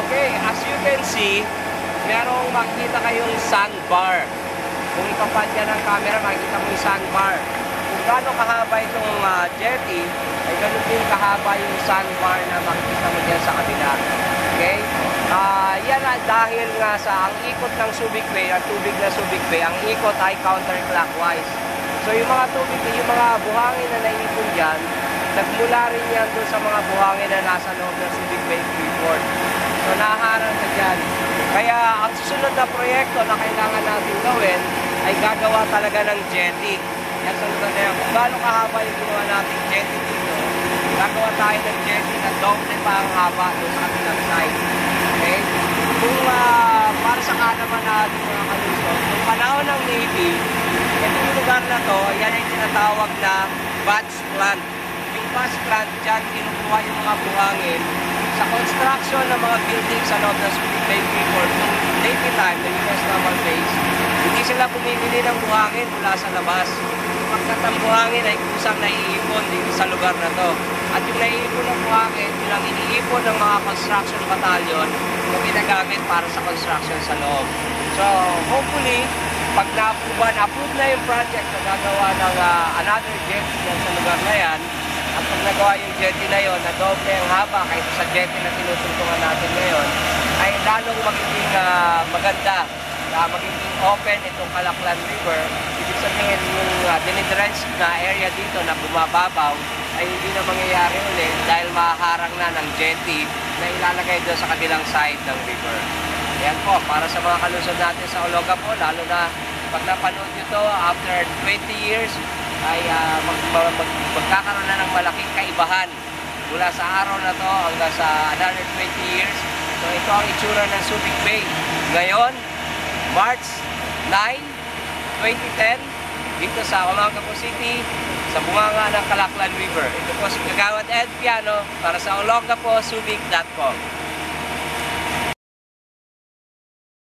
Okay, as you can see, merong makikita kayong sandbar. Kung ipapanya ng camera, makikita mo yung sandbar. Kung gaano kahaba itong jetty, ay ganun din kahaba yung sandbar na makikita mo dyan sa kabila. Okay? Yan dahil nga sa ang ikot ng Subic Bay, ang tubig na Subic Bay, ang ikot ay counterclockwise. So yung mga tubig, yung mga buhangin na naipon dyan, nagmula rin yan doon sa mga buhangin na nasa loob ng Subic Bay Freeport. So naharang na dyan. Kaya ang susunod na proyekto na kailangan natin gawin ay gagawa talaga ng jetty. Yan sa lugar na yan. Kung gaano kahaba yung ginawa natin jetty dito, gagawa tayo ng jetty na doble pa ang haba doon sa kabilang side. Okay? Kung para sa kanaman natin mga kalusot, nung panahon ng Navy, itong lugar na to, yan ay tinatawag na batch plant. Yung batch plant, dyan kinukuha yung mga buhangin sa construction ng mga buildings sa loob ng Subic Bay Freeport noong Navy time, the US Naval Base. Hindi sila bumibili ng buhangin mula sa labas. Yung pagkat ng buhangin ay kusang naiipon dito sa lugar na to. At yung naiipon ng buhangin, yun ang iniipon ng mga construction battalion na ginagamit para sa construction sa loob. So, hopefully, pag na-approve na yung project na gagawa ng another jetty sa lugar na yan, at pag nagawa yung jetty na yon na doble ang haba kaysa sa jetty na tinutuntungan natin ngayon, ay lalong magiging maganda, magiging open itong Calaklan River. Ibig sabihin yung dinidrench na area dito na bumababaw ay hindi na mangyayari ulit dahil maharang na ng jetty na ilalagay doon sa kabilang side ng river. Ayan po, para sa mga kalusod natin sa Olongapo, lalo na pag napanood nyo to after 20 years, ay magkakaroon na ng malaking kaibahan mula sa araw na to hanggang sa another 20 years. So ito ang itsura ng Subic Bay. Ngayon, March 9, 2010, dito sa Olongapo City, sa bunganga ng Calaklan River. Ito po si Kagawad Ed Piano para sa olongaposubic.com.